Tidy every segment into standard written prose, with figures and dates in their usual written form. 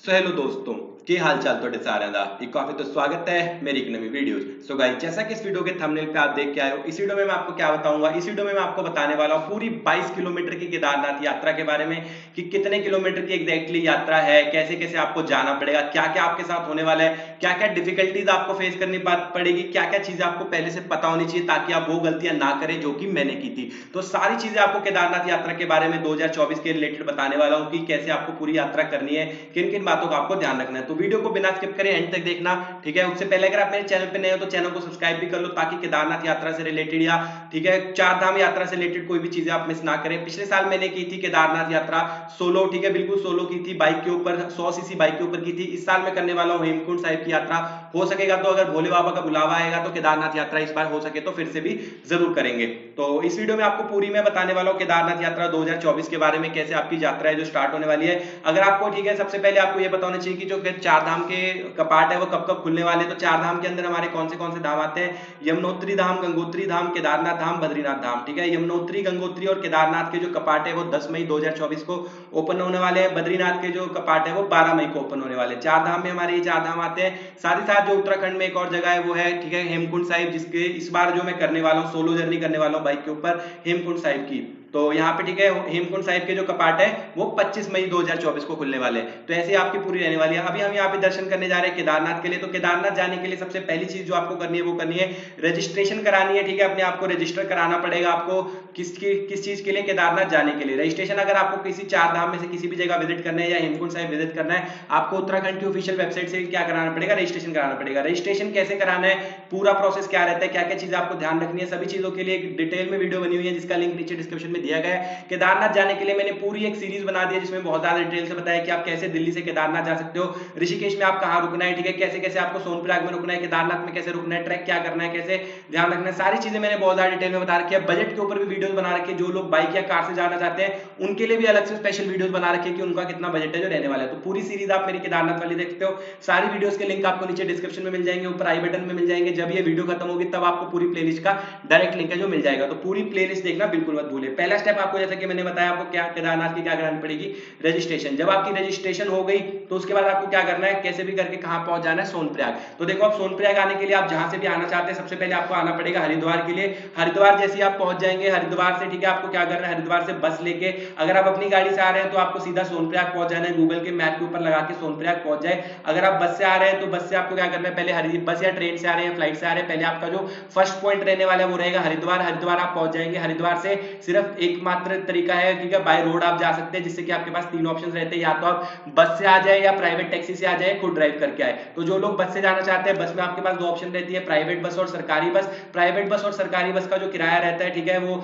So hello दोस्तों की हाल चाल ਤੁਹਾਡੇ ਸਾਰਿਆਂ ਦਾ एक काफी तो स्वागत है मेरी एक नवी वीडियो। सो गाइस जैसा कि इस वीडियो के थंबनेल पे आप देख के आए हो, इस वीडियो में मैं आपको क्या बताऊंगा, इस वीडियो में मैं आपको बताने वाला हूं पूरी 22 किलोमीटर की केदारनाथ यात्रा के बारे में कि कितने किलोमीटर की एग्जैक्टली यात्रा है, कैसे कैसे आपको जाना पड़ेगा, क्या क्या आपके साथ होने वाला है, क्या क्या डिफिकल्टीज आपको फेस करनी पड़ेगी, क्या क्या चीजें आपको पहले से पता होनी चाहिए ताकि आप वो गलतियां ना करें जो कि मैंने की थी। तो सारी चीजें आपको केदारनाथ यात्रा के बारे में 2024 के रिलेटेड बताने वाला हूं कि कैसे आपको पूरी यात्रा करनी है, किन किन बातों का आपको ध्यान रखना है। तो वीडियो को बिना स्किप करें एंड तक देखना, ठीक है। उससे पहले अगर आप मेरे चैनल पे नए हो तो चैनल को सब्सक्राइब भी कर लो ताकि केदारनाथ यात्रा से रिलेटेड या ठीक है चार धाम यात्रा से रिलेटेड कोई भी चीजें आप मिस ना करें। पिछले साल मैंने की थी केदारनाथ यात्रा सोलो, ठीक है, बिल्कुल सोलो की थी, बाइक के ऊपर 100 सीसी बाइक के ऊपर की थी। इस साल मैं करने वाला हूं हेमकुंड साहिब की यात्रा। हो सकेगा तो अगर भोले बाबा का बुलावा आएगा तो केदारनाथ यात्रा इस बार हो सके तो फिर से भी जरूर करेंगे। तो इस वीडियो में आपको पूरी मैं बताने वाला हूं केदारनाथ यात्रा 2024 के बारे में, कैसे आपकी यात्रा है जो स्टार्ट होने वाली है। अगर आपको ठीक है सबसे पहले आपको यह बताना चाहिए कि जो चार धाम के कपाट है वो कब कब खुलने वाले। तो चार धाम के अंदर हमारे कौन से धाम आते हैं, यमुनोत्री धाम, गंगोत्री धाम, केदारनाथ धाम, बद्रीनाथ धाम, ठीक है। यमुनोत्री, गंगोत्री और केदारनाथ के जो कपाट है वो 10 मई 2024 को ओपन होने वाले हैं। बद्रीनाथ के जो कपाट है वो 12 मई को ओपन होने वाले हैं। चार धाम में हमारे ये चार धाम आते हैं। साथ ही साथ जो उत्तराखंड में एक और जगह है वो है ठीक है हेमकुंड साहिब, जिसके इस बार जो मैं करने वाला हूँ सोलो जर्नी करने वाला हूँ बाइक के ऊपर हेमकुंड साहिब की। तो यहाँ पे ठीक है हेमकुंड साहिब के जो कपाट है वो 25 मई 2024 को खुलने वाले हैं। तो ऐसे आपकी पूरी रहने वाली है। अभी हम यहाँ पे दर्शन करने जा रहे हैं केदारनाथ के लिए। तो केदारनाथ जाने के लिए सबसे पहली चीज जो आपको करनी है वो करनी है रजिस्ट्रेशन करानी है, ठीक है। अपने आप को रजिस्टर कराना पड़ेगा आपको किस चीज के लिए, केदारनाथ जाने के लिए। रजिस्ट्रेशन अगर आपको किसी चार धाम में से किसी भी जगह विजिट करना है या हेमकुंड साहिब विजिट करना है, आपको उत्तराखंड की ऑफिशियल वेबसाइट से क्या कराना पड़ेगा, रजिस्ट्रेशन कराना पड़ेगा। रजिस्ट्रेशन कैसे कराना है, पूरा प्रोसेस क्या रहता है, क्या क्या चीजें आपको ध्यान रखनी है, सभी चीजों के लिए एक डिटेल में वीडियो बनी हुई है जिसका लिंक नीचे डिस्क्रिप्शन में दिया गया है। केदारनाथ जाने के लिए मैंने पूरी एक सीरीज बना दी है जिसमें बहुत ज्यादा डिटेल से बताया कि आप कैसे दिल्ली से केदारनाथ जा सकते हो, ऋषिकेश में आप कहां रुकना है, ठीक है, कैसे कैसे आपको सोनप्रयाग में रुकना है, केदारनाथ में कैसे रुकना है, ट्रैक क्या करना है, कैसे ध्यान रखना है, सारी चीजें मैंने बहुत ज्यादा डिटेल में बता रखी है। बजट के ऊपर भी वीडियोस बना रखी है, जो लोग बाइक या कार से जाना चाहते हैं उनके लिए भी अलग से स्पेशल वीडियोस बना रखी है कि उनका कितना बजट है जो रहने वाला है। तो पूरी सीरीज आप मेरी केदारनाथ वाली देखते हो। सारी वीडियोस के लिंक आपको नीचे डिस्क्रिप्शन में मिल जाएंगे, ऊपर आई बटन में मिल जाएंगे। जब ये वीडियो खत्म होगी तब आपको पूरी प्लेलिस्ट का डायरेक्ट लिंक है जो मिल जाएगा। तो पूरी प्लेलिस्ट देखना बिल्कुल मत भूले। पहला स्टेप आपको जैसे कि मैंने बताया आपको क्या केदारनाथ की क्या करानी पड़ेगी, रजिस्ट्रेशन। जब आपकी रजिस्ट्रेशन हो गई तो उसके बाद आपको क्या करना है, कैसे भी करके कहां पहुंच जाना है, सोनप्रयाग। तो देखो आप सोनप्रयाग आने के लिए आप जहां से भी आना चाहते हैं सबसे पहले आपको आना पड़ेगा हरिद्वार के लिए। हरिद्वार जैसे ही आप पहुंच जाएंगे, हरिद्वार से ठीक है आपको क्या करना है, हरिद्वार से बस लेके अगर आप अपनी गाड़ी से आ रहे हैं तो आपको सीधा सोनप्रयाग पहुंच जाना है। गूगल के मैप के ऊपर लगा के सोनप्रयाग पहुंच जाए। अगर आप बस से आ रहे हैं तो बस से आपको क्या करना है, पहले बस या ट्रेन से आ रहे हैं, फ्लाइट से आ रहे हैं, पहले आपका जो फर्स्ट पॉइंट रहने वाला है वो रहेगा हरिद्वार। हरिद्वार आप पहुंच जाएंगे। हरिद्वार से सिर्फ एकमात्र तरीका है, ठीक है, बाय रोड आप जा सकते हैं, जिससे कि आपके पास तीन ऑप्शन रहते हैं, या तो आप बस से आ जाए या प्राइवेट टैक्सी से आ जाए, खुद ड्राइव करके आए। तो जो लोग बस से जाना चाहते हैं, बस में आपके पास दो ऑप्शन रहती है, प्राइवेट बस और सरकारी बस। प्राइवेट बस और सरकारी बस का जो किराया रहता है, ठीक है, वो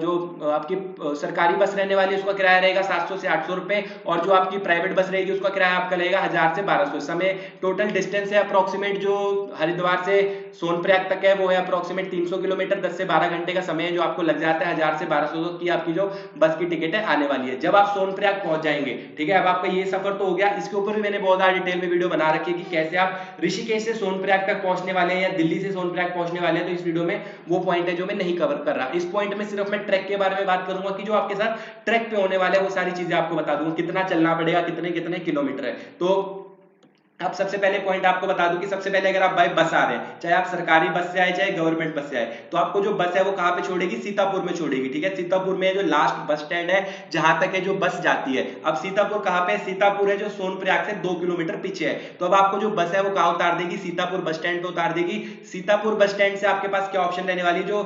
जो आपकी सरकारी बस रहने वाली है उसका किराया रहेगा 700 से 800 रुपए, और जो आपकी प्राइवेट बस रहेगी उसका किराया आपका लगेगा 1000 से 1200। समय टोटल डिस्टेंस है अप्रोक्सीमेट जो हरिद्वार से सोनप्रयाग तक है वो है अप्रोक्सीमेट 300 किलोमीटर। 10 से 12 घंटे का समय है जो आपको लग जाता है। 1000 से 1200 की आपकी जो बस की टिकट है आने वाली है जब आप सोनप्रयाग पहुंच जाएंगे, ठीक है। अब आपका ये सफर तो हो गया, इसके ऊपर भी मैंने बहुत ज्यादा डिटेल में वीडियो बना रखी है कि कैसे आप ऋषिकेश से सोनप्रयाग तक पहुंचने वाले हैं या दिल्ली से सोनप्रयाग पहुंचने वाले हैं। तो इस वीडियो में वो पॉइंट है जो मैं नहीं कवर कर रहा। इस पॉइंट में सिर्फ मैं ट्रैक के बारे में बात करूंगा कि जो आपके साथ ट्रैक पे होने वाला है वो सारी चीजें आपको बता दूंगा, कितना चलना पड़ेगा, कितने कितने किलोमीटर है। तो अब सबसे पहले पॉइंट आपको बता दूं कि सबसे पहले अगर आप बाय बस आ रहे हैं, चाहे आप सरकारी बस से आए चाहे गवर्नमेंट बस से आए, तो आपको जो बस है वो कहां पे छोड़ेगी, सीतापुर में छोड़ेगी, ठीक है। सीतापुर में जो लास्ट बस स्टैंड है जहां तक है जो बस जाती है। अब सीतापुर कहां पे, सीतापुर है जो सोनप्रयाग से 2 किलोमीटर पीछे है। तो अब आपको जो बस है वो कहां उतार देगी, सीतापुर बस स्टैंड पे उतार देगी। सीतापुर बस स्टैंड से आपके पास क्या ऑप्शन रहने वाली, जो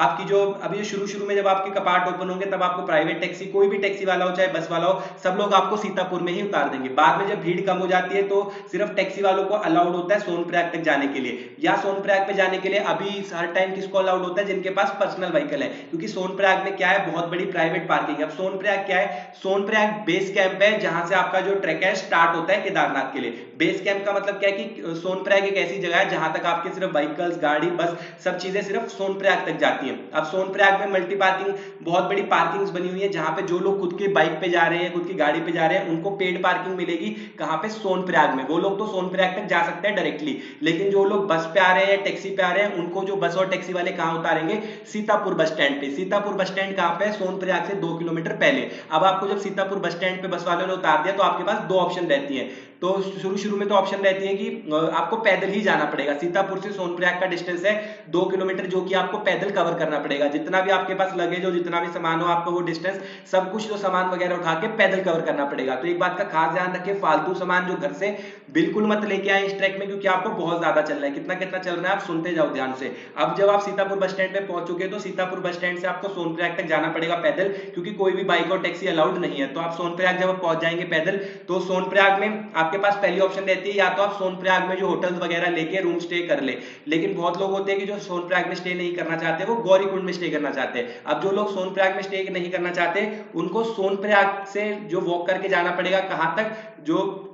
आपकी जो अभी शुरू में जब आपके कपाट ओपन होंगे तब आपको प्राइवेट टैक्सी, कोई भी टैक्सी वाला हो चाहे बस वाला हो, सब लोग आपको सीतापुर में ही उतार देंगे। बाद में जब भीड़ कम हो जाती है तो सिर्फ टैक्सी वालों को अलाउड होता है सोनप्रयाग तक जाने के लिए, या सोनप्रयाग पे जाने के लिए अभी हर टाइम किसको अलाउड होता है, जिनके पास पर्सनल व्हीकल है, क्योंकि सोनप्रयाग में क्या है, बहुत बड़ी प्राइवेट पार्किंग है। अब सोनप्रयाग क्या है, सोनप्रयाग बेस कैंप है जहां से आपका जो ट्रैक है स्टार्ट होता है केदारनाथ के लिए। बेस कैंप का मतलब क्या है कि सोनप्रयाग एक ऐसी जगह है जहां तक आपके सिर्फ व्हीकल्स, गाड़ी, बस सब चीजें सिर्फ सोनप्रयाग तक जाती हैं। अब सोनप्रयाग में मल्टी पार्किंग, बहुत बड़ी पार्किंग्स बनी हुई है जहां पे जो लोग खुद की बाइक पे जा रहे हैं, खुद की गाड़ी पे जा रहे हैं, उनको पेड पार्किंग मिलेगी। कहां पे, सोनप्रयाग में। वो लोग तो सोनप्रयाग तक जा सकते हैं डायरेक्टली, लेकिन जो लोग बस पे आ रहे हैं, टैक्सी पे आ रहे हैं, उनको जो बस और टैक्सी वाले कहां उतारेंगे, सीतापुर बस स्टैंड पे। सीतापुर बस स्टैंड कहां पे, सोनप्रयाग से 2 किलोमीटर पहले। अब आपको जब सीतापुर बस स्टैंड पे बस वालों ने उतार दिया तो आपके पास दो ऑप्शन रहती है, तो शुरू शुरू में तो ऑप्शन रहती है कि आपको पैदल ही जाना पड़ेगा। सीतापुर से सोनप्रयाग का डिस्टेंस है 2 किलोमीटर, जो कि आपको पैदल कवर करना पड़ेगा। जितना भी आपके पास लगेज हो, जितना भी सामान हो, आपको वो डिस्टेंस सब कुछ जो सामान वगैरह उठा के पैदल कवर करना पड़ेगा। तो एक बात का खास ध्यान रखें, फालतू सामान जो घर से बिल्कुल मत लेके आए इस ट्रैक में, क्योंकि आपको बहुत ज्यादा चलना है। कितना कितना चल रहा है आप सुनते जाओ ध्यान से। अब जब आप सीतापुर बस स्टैंड पे पहुंच चुके, तो सीतापुर बस स्टैंड से आपको सोनप्रयाग तक जाना पड़ेगा पैदल, क्योंकि कोई भी बाइक और टैक्सी अलाउड नहीं है। तो आप सोनप्रयाग जब पहुंच जाएंगे पैदल, तो सोनप्रयाग में आपके पास पहली ऑप्शन रहती है, या तो आप सोनप्रयाग में जो होटल्स वगैरह लेके रूम स्टे कर ले। लेकिन बहुत लोग होते हैं कि जो सोनप्रयाग में स्टे नहीं करना चाहते, वो गौरीकुंड में स्टे करना चाहते हैं। अब जो लोग सोनप्रयाग में स्टे नहीं करना चाहते, उनको सोनप्रयाग से जो वॉक करके जाना पड़ेगा कहां तक, जो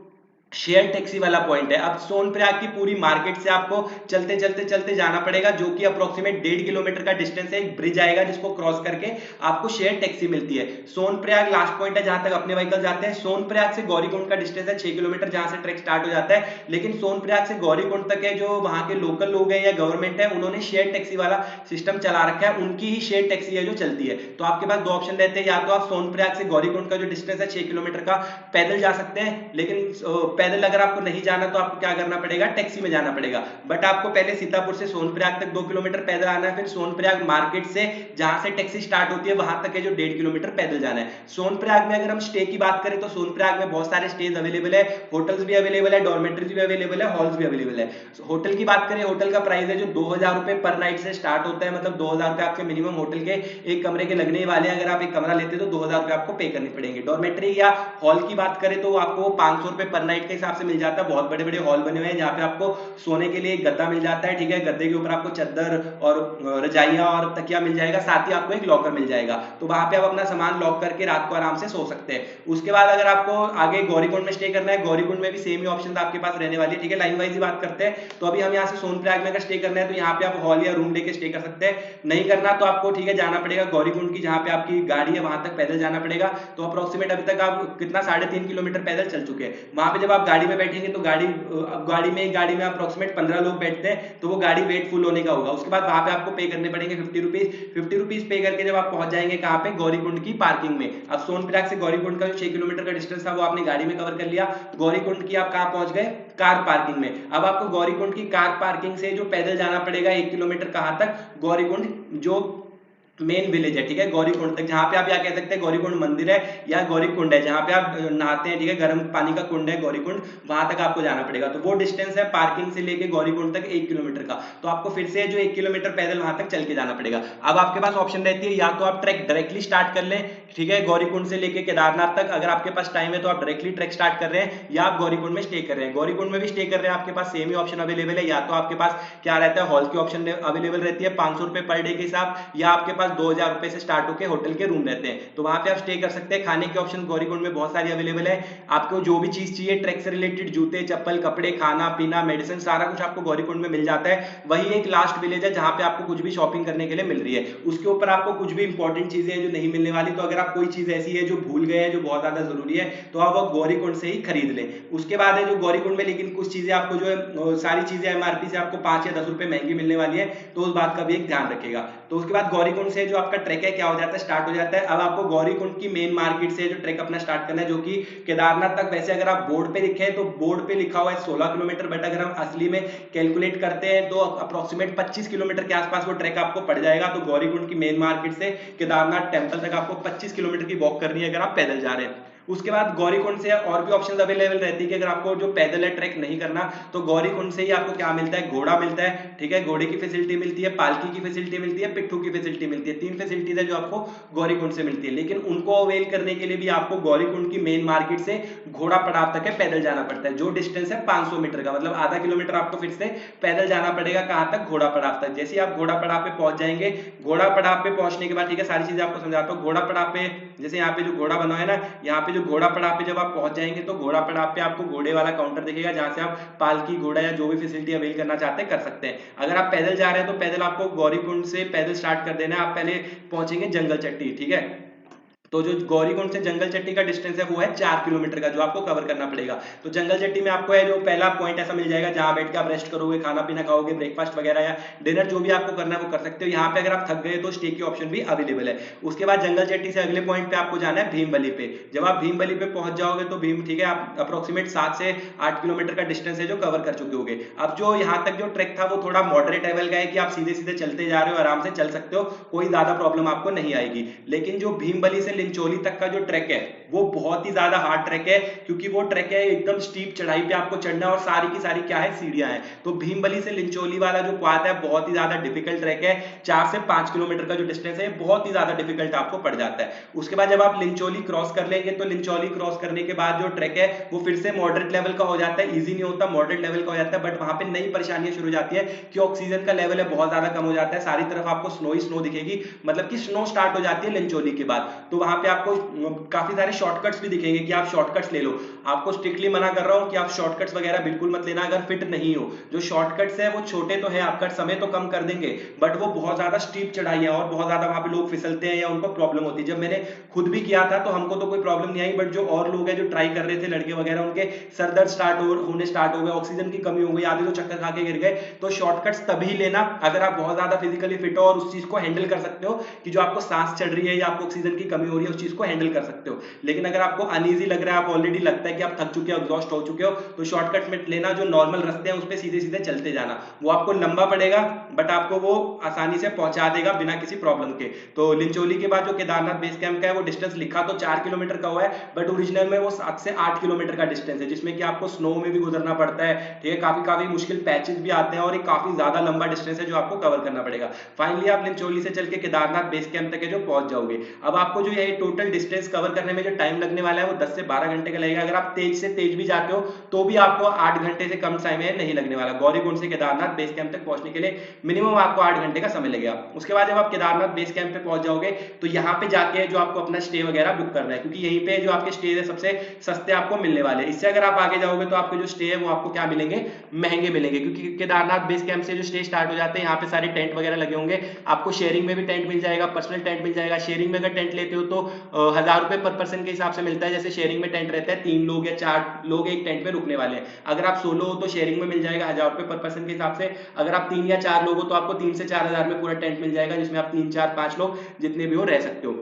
शेयर टैक्सी वाला पॉइंट है। अब सोनप्रयाग की पूरी मार्केट से आपको चलते चलते चलते जाना पड़ेगा, जो कि अप्रोक्सीमेट 1.5 किलोमीटर का डिस्टेंस है। एक ब्रिज आएगा जिसको क्रॉस करके आपको शेयर टैक्सी मिलती है। सोनप्रयाग लास्ट पॉइंट है जहां तक अपने व्हीकल जाते हैं। सोनप्रयाग से गौरीकुंड का डिस्टेंस है 6 किलोमीटर, जहां से ट्रैक स्टार्ट हो जाता है। लेकिन सोनप्रयाग से गौरीकुंड तक है, जो वहां के लोकल लोग हैं या गवर्नमेंट है, उन्होंने शेयर टैक्सी वाला सिस्टम चला रखा है। उनकी ही शेयर टैक्सी है जो चलती है। तो आपके पास दो ऑप्शन रहते हैं, या तो आप सोनप्रयाग से गौरीकुंड का जो डिस्टेंस है 6 किलोमीटर का, पैदल जा सकते हैं। लेकिन पैदल अगर आपको नहीं जाना, तो आपको क्या करना पड़ेगा, टैक्सी में जाना पड़ेगा। बट आपको पहले सीतापुर से सोनप्रयाग तक 2 किलोमीटर पैदल आना है, फिर सोनप्रयाग मार्केट से जहां से टैक्सी स्टार्ट होती है वहां तक है जो 1.5 किलोमीटर पैदल जाना है। सोनप्रयाग में अगर हम स्टे की बात करें, तो सोनप्रयाग में बहुत सारे स्टेज अवेलेबल है, होटल्स भी अवेलेबल है, डॉर्मेटरीज भी अवेलेबल है, हॉल्स भी अवेलेबल है। होटल की बात करें, होटल का प्राइस है जो 2000 रुपए पर नाइट से स्टार्ट होता है। मतलब 2000 रुपए आपके मिनिमम होटल के एक कमरे के लगने वाले हैं। अगर आप एक कमरा लेते हैं तो 2000 रुपए आपको पे करने पड़ेंगे। डॉर्मेटरी या हॉल की बात करें तो आपको 500 रुपए पर नाइट के हिसाब से मिल जाता है। बहुत बड़े बड़े हॉल बने हुए हैं जहां पे आपको सोने के लिए एक गद्दा मिल जाता है, ठीक है। गद्दे के ऊपर आपको चद्दर और रजाइयां और तकिया मिल जाएगा, साथ ही आपको एक लॉकर मिल जाएगा। तो वहां पे आप अपना सामान लॉक करके रात को आराम से सो सकते हैं। उसके बाद अगर आपको आगे गौरीकुंड में स्टे करना है, गौरीकुंड में भी सेम ही ऑप्शन आपके पास रहने वाली है, ठीक है। लाइन वाइज ही बात करते हैं। तो अभी हम यहाँ से सोनप्रयाग में अगर स्टे करना है, तो यहाँ पे आप हॉल या रूम लेके स्टे कर सकते हैं। नहीं करना तो आपको, ठीक है, जाना पड़ेगा गौरीकुंड की जहां पे आपकी गाड़ी है, वहां तक पैदल जाना पड़ेगा। तो अप्रोक्सीमेट अभी तक आप कितना 3.5 किलोमीटर पैदल चल चुके हैं। वहां पे जब आप गाड़ी में बैठेंगे, तो गाड़ी में अप्रोक्सीमेट 15 लोग बैठते हैं, तो वो गाड़ी वेट फुल होने का होगा। उसके बाद वहां पे आपको पे करने पड़ेंगे 50 रुपीज। 50 रुपीज पे करके जब आप पहुंच जाएंगे कहां पे, गौरीकुंड की पार्किंग में। अब सोनप्रयाग से गौरीकुंड का जो 6 किलोमीटर का डिस्टेंस था वो आपने गाड़ी में कवर कर लिया। गौरीकुंड की आप कहां पहुंच गए, कार पार्किंग में। अब आपको गौरीकुंड की कार पार्किंग से जो पैदल जाना पड़ेगा 1 किलोमीटर कहां तक, गौरीकुंड जो मेन विलेज है, ठीक है, गौरीकुंड तक, जहां पे आप या कह सकते हैं गौरीकुंड मंदिर है या गौरीकुंड है, जहां पे आप नहाते हैं, ठीक है, गर्म पानी का कुंड है गौरीकुंड, वहां तक आपको जाना पड़ेगा। तो वो डिस्टेंस है पार्किंग से लेके गौरीकुंड तक 1 किलोमीटर का। तो आपको फिर से जो 1 किलोमीटर पैदल वहां तक चल के जाना पड़ेगा। अब आपके पास ऑप्शन रहती है, या तो आप ट्रैक डायरेक्टली स्टार्ट कर लें, ठीक है, गौरीकुंड से लेके केदारनाथ तक। अगर आपके पास टाइम है तो आप डायरेक्टली ट्रैक स्टार्ट कर रहे हैं, या आप गौरीकुंड में स्टे कर रहे हैं। गौरीकुंड में भी स्टे कर रहे हैं, आपके पास सेम ही ऑप्शन अवेलेबल है। या तो आपके पास क्या रहता है, हॉल की ऑप्शन अवेलेबल रहती है 500 रुपए पर डे के हिसाब, या आपके पास 2000 रुपए से स्टार्ट होकर होटल के रूम रहते हैं। तो वहां पे आप स्टे कर सकते हैं। खाने के ऑप्शन गौरीकुंड में बहुत सारी अवेलेबल है। आपको जो भी चीज चाहिए ट्रैक से रिलेटेड, जूते चप्पल कपड़े खाना पीना मेडिसिन, सारा कुछ आपको गौरीकुंड में मिल जाता है। वही एक लास्ट विलेज है जहां पे आपको कुछ भी शॉपिंग करने के लिए मिल रही है। उसके ऊपर आपको कुछ भी इंपॉर्टेंट चीजें हैं जो नहीं मिलने वाली। तो अगर आप कोई चीज ऐसी है जो भूल गए हैं, जो बहुत ज्यादा जरूरी है, तो आप वो गौरीकुंड से ही खरीद लें। उसके बाद है जो गौरीकुंड में, लेकिन कुछ चीजें आपको जो है सारी चीजें एमआरपी से आपको 5 या 10 रुपए महंगी मिलने वाली है, तो उस बात का भी एक ध्यान रखिएगा। तो उसके बाद गौरीकुंड से जो आपका ट्रैक है क्या हो जाता है, स्टार्ट हो जाता है। अब आपको गौरीकुंड की मेन मार्केट से जो ट्रैक अपना स्टार्ट करना है, जो कि केदारनाथ तक। वैसे अगर आप बोर्ड पे लिखे हैं तो बोर्ड पे लिखा हुआ है 16 किलोमीटर, बट अगर हम असली में कैलकुलेट करते हैं तो अप्रोक्सीमेट 25 किलोमीटर के आसपास वो ट्रैक आपको पड़ जाएगा। तो गौरीकुंड की मेन मार्केट से केदारनाथ टेंपल तक आपको 25 किलोमीटर की वॉक करनी है अगर आप पैदल जा रहे हैं। उसके बाद गौरीकुंड से और भी ऑप्शन अवेलेबल रहती है कि अगर आपको जो पैदल है ट्रैक नहीं करना, तो गौरीकुंड से ही आपको क्या मिलता है, घोड़ा मिलता है, ठीक है, घोड़े की फैसिलिटी मिलती है, पालकी की फैसिलिटी मिलती है, पिट्ठू की फैसिलिटी मिलती है। 3 फैसिलिटीज है जो आपको गौरीकुंड से मिलती है। लेकिन उनको अवेल करने के लिए भी आपको गौरीकुंड की मेन मार्केट से घोड़ा पड़ाव तक है पैदल जाना पड़ता है, जो डिस्टेंस है 500 मीटर का। मतलब आधा किलोमीटर आपको फिर से पैदल जाना पड़ेगा। कहां तक, घोड़ा पड़ाव तक। जैसे आप घोड़ा पड़ाव पे पहुंच जाएंगे, घोड़ा पड़ाव पे पहुंचने के बाद, ठीक है, सारी चीजें आपको समझाता हूँ। घोड़ा पड़ाव पे जैसे यहाँ पे जो घोड़ा बना है ना, यहाँ पे जो घोड़ा पड़ाव पे जब आप पहुंच जाएंगे, तो घोड़ा पड़ाव पे आपको घोड़े वाला काउंटर दिखेगा, जहां से आप पालकी घोड़ा या जो भी फैसिलिटी अवेल करना चाहते हैं कर सकते हैं। अगर आप पैदल जा रहे हैं तो पैदल आपको गौरीकुंड से पैदल स्टार्ट कर देना है। आप पहले पहुंचेंगे जंगल चट्टी, ठीक है। तो जो गौरीकुंड से जंगल चट्टी का डिस्टेंस है वो है 4 किलोमीटर का, जो आपको कवर करना पड़ेगा। तो जंगल चट्टी में आपको है जो पहला पॉइंट ऐसा मिल जाएगा जहां बैठ के आप रेस्ट करोगे, खाना पीना खाओगे, ब्रेकफास्ट वगैरह या डिनर जो भी आपको करना है वो कर सकते हो। यहाँ पे अगर आप थक गए तो स्टे की ऑप्शन भी अवेलेबल है। उसके बाद जंगल चट्टी से अगले पॉइंट पे आपको जाना है भीमबली पे। जब आप भीमबली पे पहुंच जाओगे तो भीम ठीक है, आप अप्रोक्सीमेट 7 से 8 किलोमीटर का डिस्टेंस है जो कवर कर चुके होगे। अब जो यहाँ तक जो ट्रैक था वो थोड़ा मॉडरेट लेवल का है कि आप सीधे सीधे चलते जा रहे हो, आराम से चल सकते हो, कोई ज्यादा प्रॉब्लम आपको नहीं आएगी। लेकिन जो भीमबली से लिंचोली तक का जो ट्रैक है वो बहुत ही ज्यादा हार्ड ट्रैक है, क्योंकि वो ट्रैक है एकदम स्टीप चढ़ाई पे आपको चढ़ना है और सारी की सारी क्या है सीढ़ियां हैं। तो भीमबली से लिंचोली वाला जो पाथ है बहुत ही ज्यादा डिफिकल्ट ट्रैक है। 4 से 5 किलोमीटर का जो डिस्टेंस है बहुत ही ज्यादा डिफिकल्ट आपको पड़ जाता है। उसके बाद जब आप लिंचोली क्रॉस कर लेंगे तो लिंचोली क्रॉस करने के बाद जो ट्रैक है वो फिर से मॉडरेट लेवल का हो जाता है, इजी नहीं होता, मॉडरेट लेवल का हो जाता है। बट वहां पे नई परेशानियां शुरू हो जाती है कि ऑक्सीजन का लेवल है बहुत ज्यादा कम हो जाता है, सारी तरफ आपको स्नो ही स्नो दिखेगी, मतलब कि स्नो स्टार्ट हो जाती है लिंचोली के बाद। तो वहां पे आपको काफी सारे शॉर्टकट्स भी दिखेंगे कि आप शॉर्टकट्स ले लो। आपको स्ट्रिक्टली मना कर रहा हूं कि आप शॉर्टकट्स वगैरह बिल्कुल मत लेना अगर फिट नहीं हो। जो शॉर्टकट्स है वो छोटे तो हैं, आपका समय तो कम कर देंगे, बट वो बहुत ज्यादा स्टीप चढ़ाई है और बहुत ज्यादा वहां पे लोग फिसलते हैं या उनको प्रॉब्लम होती है। जब मैंने खुद भी किया था तो हमको तो कोई प्रॉब्लम नहीं आई, बट जो और लोग हैं जो ट्राई कर रहे थे लड़के वगैरह, उनके सर दर्द होने स्टार्ट हो गए, ऑक्सीजन की कमी हो गई, आधे तो चक्कर खा के गिर गए। तो शॉर्टकट्स तभी लेना अगर आप बहुत ज्यादा फिजिकली फिट हो और उस चीज को हैंडल कर सकते हो कि जो आपको सांस चढ़ रही है या आपको ऑक्सीजन की कमी हो रही है उस चीज को हैंडल कर सकते हो। लेकिन अगर आपको अनईजी लग रहा है, आप ऑलरेडी लगता है कि आप थक चुके हो, एग्जॉस्ट हो चुके हो, तो शॉर्टकट में लेना, जो नॉर्मल रास्ते हैं उस पे सीधे सीधे चलते जाना। वो आपको लंबा पड़ेगा बट आपको वो आसानी से पहुंचा देगा बिना किसी प्रॉब्लम के। तो लिंचोली के बाद जो केदारनाथ बेस कैंप का है वो डिस्टेंस लिखा तो 4 किलोमीटर का हुआ है, बट ओरिजिनल में वो 7 से 8 किलोमीटर का डिस्टेंस है, जिसमें कि आपको स्नो में भी गुजरना पड़ता है, ठीक है, काफी काफी मुश्किल पैचेस भी आते हैं और एक काफी ज्यादा लंबा डिस्टेंस है जो आपको कवर करना पड़ेगा। फाइनली आप लिंचोली से चल के केदारनाथ बेस कैंप तक है जो पहुंच जाओगे। अब आपको जो ये टोटल डिस्टेंस कवर करने में जो टाइम लगने वाला है वो 10 से 12 घंटे का लगेगा। अगर आप तेज से तेज भी जाते हो तो भी आपको 8 घंटे से कम टाइम में नहीं लगने वाला। गौरीकुंड से केदारनाथ बेस कैंप तक पहुंचने के लिए मिनिमम आपको 8 घंटे का समय लगेगा। उसके बाद जब आप केदारनाथ बेस कैंप पे पहुंच जाओगे तो यहाँ पे जाके जो आपको अपना स्टे वगैरह बुक करना है, क्योंकि यहीं पे जो आपके स्टे है सबसे सस्ते आपको मिलने वाले हैं। इससे अगर आप आगे जाओगे तो आपके जो स्टे है वो आपको क्या मिलेंगे, महंगे मिलेंगे, क्योंकि केदारनाथ बेस कैंप से जो स्टे स्टार्ट हो जाते हैं यहाँ पे सारे टेंट वगैरह लगे होंगे। आपको शेयरिंग में भी टेंट मिल जाएगा, पर्सनल टेंट मिल जाएगा। शेयरिंग में अगर टेंट लेते हो तो 1000 रुपए पर पर्सन के हिसाब से मिलता है। जैसे शेयरिंग में टेंट रहता है 3 लोग या 4 लोग एक टेंट में रुकने वाले हैं। अगर आप सोलो हो तो शेयरिंग में मिल जाएगा 1000 रुपए पर पर्सन के हिसाब से। अगर आप 3 या 4 लोग हो तो आपको 3 से 4000 में पूरा टेंट मिल जाएगा, जिसमें आप 3 4 5 लोग जितने भी हो रह सकते हो।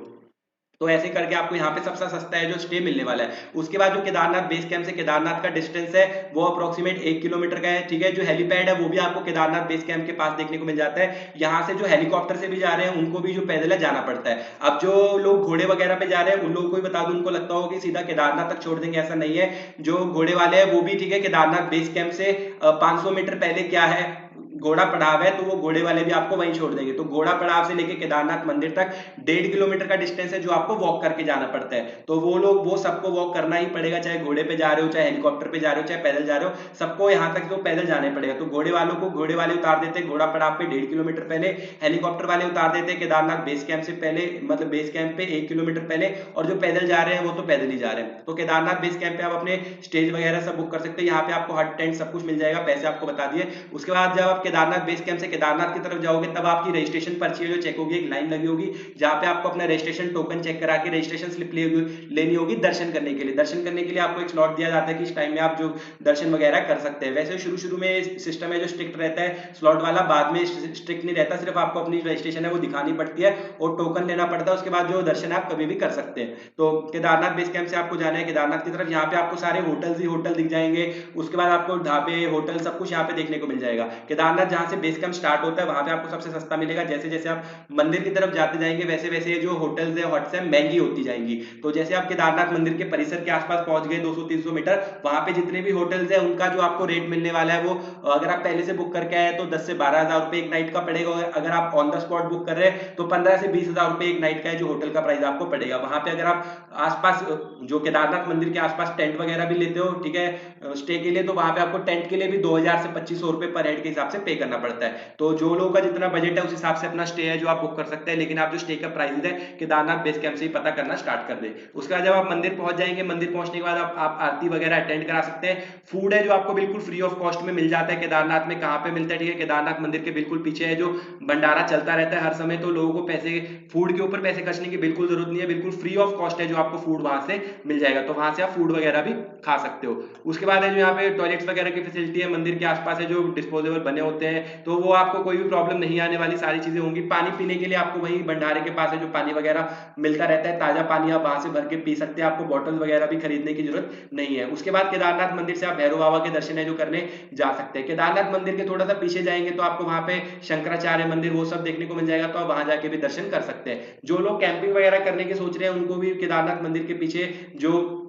तो ऐसे करके आपको यहाँ पे सबसे सस्ता है जो स्टे मिलने वाला है। उसके बाद जो केदारनाथ बेस कैंप से केदारनाथ का डिस्टेंस है वो अप्रोक्सीमेट 1 किलोमीटर का है, ठीक है। जो हेलीपैड है वो भी आपको केदारनाथ बेस कैंप के पास देखने को मिल जाता है। यहाँ से जो हेलीकॉप्टर से भी जा रहे हैं उनको भी जो पैदल है जाना पड़ता है। अब जो लोग घोड़े वगैरह पे जा रहे हैं उन लोगों को भी बता दूं, उनको लगता होगा कि सीधा केदारनाथ तक छोड़ देंगे, ऐसा नहीं है। जो घोड़े वाले हैं वो भी ठीक है केदारनाथ बेस कैंप से 500 मीटर पहले क्या है घोड़ा पड़ाव है, तो वो घोड़े वाले भी आपको वहीं छोड़ देंगे। तो घोड़ा पड़ाव से लेके केदारनाथ मंदिर तक 1.5 किलोमीटर का डिस्टेंस है जो आपको वॉक करके जाना पड़ता है। तो वो लोग वो सबको वॉक करना ही पड़ेगा, चाहे घोड़े पे जा रहे हो, चाहे हेलीकॉप्टर पे जा रहे हो, चाहे पैदल जा रहे हो, सबको यहाँ तक तो पैदल जाना पड़ेगा। तो घोड़े वालों को घोड़े वाले उतार देते हैं घोड़ा पड़ाव पे 1.5 किलोमीटर पहले, हेलीकॉप्टर वाले उतार देते हैं केदारनाथ बेस कैंप से पहले, मतलब बेस कैंप पे 1 किलोमीटर पहले, और जो पैदल जा रहे हैं वो तो पैदल ही जा रहे हैं। तो केदारनाथ बेस कैंप पे आप अपने स्टेज वगैरह सब बुक कर सकते हो। यहाँ पे आपको हट टेंट सब कुछ मिल जाएगा, पैसे आपको बता दिए। उसके बाद जब आप केदारनाथ बेस कैंप केदारनाथ की तरफ जाओगे तब आपकी रजिस्ट्रेशन पर्ची जो चेक होगी, एक लाइन लगी होगी जहां पे आपको अपना रजिस्ट्रेशन टोकन चेक करा के रजिस्ट्रेशन स्लिप लेनी होगी दर्शन करने के लिए। दर्शन करने के लिए आपको एक स्लॉट दिया जाता है कि इस टाइम में आप जो दर्शन वगैरह कर सकते हैं। वैसे शुरू में सिस्टम है जो स्ट्रिक्ट रहता है स्लॉट वाला, बाद में स्ट्रिक्ट नहीं रहता, सिर्फ आपको अपनी रजिस्ट्रेशन है वो दिखानी पड़ती है और टोकन लेना पड़ता है। उसके बाद जो दर्शन है आप कभी भी कर सकते हैं। तो केदारनाथ बेस कैंप से आपको जाना है केदारनाथ की तरफ, यहाँ पे आपको सारे होटल्स ही होटल दिख जाएंगे। उसके बाद आपको ढाबे होटल सब कुछ यहाँ पे देखने को मिल जाएगा। केदारनाथ जहाँ से बेस कैंप स्टार्ट होता है वहां पे आपको सबसे सस्ता मिलेगा। जैसे जैसे आप मंदिर की तरफ जाते जाएंगे वैसे वैसे जो होटल्स है हट्स है महंगी होती जाएंगी। तो जैसे आप केदारनाथ मंदिर के परिसर के आसपास पहुंच गए 200-300 मीटर, वहां पे जितने भी होटल्स है उनका जो आपको रेट मिलने वाला है वो अगर आप पहले से बुक करके आए तो 10 से 12,000 रुपए एक नाइट का पड़ेगा। अगर आप ऑन द स्पॉट बुक कर रहे हैं तो 15 से 20,000 रुपए एक नाइट का है जो होटल का प्राइस आपको पड़ेगा। वहां पे अगर आप आसपास जो केदारनाथ मंदिर के आसपास टेंट वगैरह भी लेते हो, ठीक है, स्टे के लिए, तो वहां पे आपको टेंट के लिए भी 2,000 से 2,500 रुपए पर हेड के हिसाब से पे करना पड़ता है। तो जो लोगों का जितना बजट है उस हिसाब से अपना स्टे है जो आप बुक कर सकते हैं, लेकिन आप जो स्टे का प्राइस है केदारनाथ बेस कैंप से ही पता करना स्टार्ट कर दे। उसके बाद जब आप मंदिर पहुंच जाएंगे, मंदिर पहुंचने के बाद आप आरती वगैरह अटेंड करा सकते हैं। फूड है जो आपको बिल्कुल फ्री ऑफ कॉस्ट में मिल जाता है केदारनाथ में। कहाँ पे मिलता है, ठीक है, केदारनाथ मंदिर के बिल्कुल पीछे है जो भंडारा चलता रहता है हर समय, तो लोगों को पैसे फूड के ऊपर पैसे खर्चने की बिल्कुल जरूरत नहीं है, बिल्कुल फ्री ऑफ कॉस्ट है जो आपको फूड वहां से मिल जाएगा। तो वहां से आप फूड वगैरह भी खा सकते हो। उसके बाद है जो यहाँ पे टॉयलेट्स वगैरह की फैसिलिटी है, मंदिर के आसपास है जो डिस्पोजेबल बने होते हैं, तो वो आपको कोई भी प्रॉब्लम नहीं आने वाली, सारी चीजें होंगी। पानी पीने के लिए आपको वही भंडारे के पास है जो पानी वगैरह मिलता रहता है, ताजा पानी आप वहां से भर के पी सकते हैं, आपको बॉटल वगैरह भी खरीदने की जरूरत नहीं है। उसके बाद केदारनाथ मंदिर से आप भैरव बाबा के दर्शन है जो करने जा सकते हैं। केदारनाथ मंदिर के थोड़ा सा पीछे जाएंगे तो आपको वहां पे शंकराचार्य मंदिर वो सब देखने को मिल जाएगा, तो आप वहां जाके भी दर्शन कर सकते हैं। जो लोग कैंपिंग वगैरह करने की सोच रहे हैं उनको भी केदारनाथ मंदिर के पीछे जो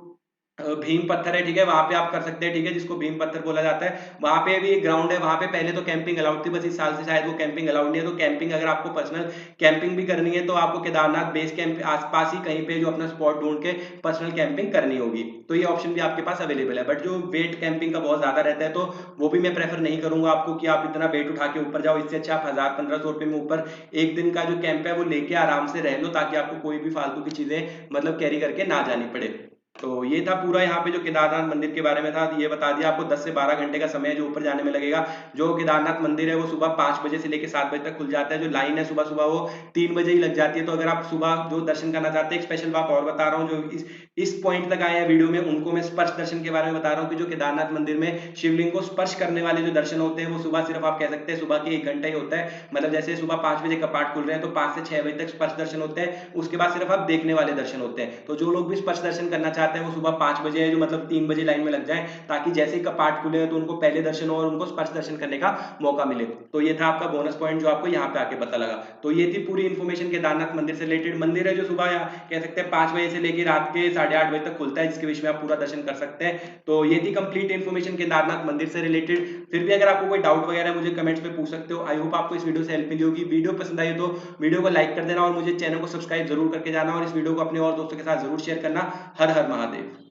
भीम पत्थर है, ठीक है, वहां पे आप कर सकते हैं, ठीक है, जिसको भीम पत्थर बोला जाता है। वहां पे भी एक ग्राउंड है, वहां पे पहले तो कैंपिंग अलाउड थी, बस इस साल से शायद वो कैंपिंग अलाउड नहीं है। तो कैंपिंग अगर आपको पर्सनल कैंपिंग भी करनी है तो आपको केदारनाथ बेस कैंप आसपास ही कहीं पे जो अपना स्पॉट ढूंढ के पर्सनल कैंपिंग करनी होगी। तो ये ऑप्शन भी आपके पास अवेलेबल है। बट जो वेट कैंपिंग का बहुत ज्यादा रहता है तो वो भी मैं प्रेफर नहीं करूंगा आपको कि आप इतना वेट उठा के ऊपर जाओ। इससे अच्छा आप 1000-1500 रुपए में ऊपर एक दिन का जो कैंप है वो लेके आराम से रह लो, ताकि आपको कोई भी फालतू की चीजें मतलब कैरी करके ना जानी पड़े। तो ये था पूरा यहाँ पे जो केदारनाथ मंदिर के बारे में था, ये बता दिया आपको। 10 से 12 घंटे का समय जो ऊपर जाने में लगेगा। जो केदारनाथ मंदिर है वो सुबह 5 बजे से लेकर 7 बजे तक खुल जाता है। जो लाइन है सुबह सुबह वो 3 बजे ही लग जाती है। तो अगर आप सुबह जो दर्शन करना चाहते हैं, एक स्पेशल बात और बता रहा हूँ, जो इस पॉइंट तक आए हैं वीडियो में उनको मैं स्पर्श दर्शन के बारे में बता रहा हूँ कि जो केदारनाथ मंदिर में शिवलिंग को स्पर्श करने वाले जो दर्शन होते हैं वो सुबह सिर्फ आप कह सकते हैं सुबह के 1 घंटा ही होता है। मतलब जैसे सुबह 5 बजे कपाट खुल रहे हैं तो 5 से 6 बजे तक स्पर्श दर्शन होते हैं, उसके बाद सिर्फ आप देखने वाले दर्शन होते हैं। तो जो लोग भी स्पर्श दर्शन करना चाहते हैं वो सुबह 5 बजे है जो मतलब 3 बजे लाइन में लग जाए, ताकि जैसे ही कपाट खुले तो उनको पहले दर्शन हो और उनको स्पर्श दर्शन करने का मौका मिले। तो ये था आपका बोनस पॉइंट जो आपको यहाँ पे आके पता लगा। तो ये थी पूरी इन्फॉर्मेशन केदारनाथ मंदिर से रिलेटेड। मंदिर है जो सुबह कह सकते हैं 5 बजे से लेकर रात के 8:30 बजे तक खुलता है, जिसके बीच में आप पूरा दर्शन कर सकते हैं। तो ये थी कंप्लीट इन्फॉर्मेशन केदारनाथ मंदिर से रिलेटेड। फिर भी अगर आपको कोई डाउट वगैरह मुझे कमेंट्स में पूछ सकते हो। आई होप आपको इस वीडियो से हेल्प मिली होगी। वीडियो पसंद आई तो वीडियो को लाइक कर देना और मुझे चैनल को सब्सक्राइब जरूर करके जाना, और इस वीडियो को अपने और दोस्तों के साथ जरूर शेयर करना। हर हर महादेव।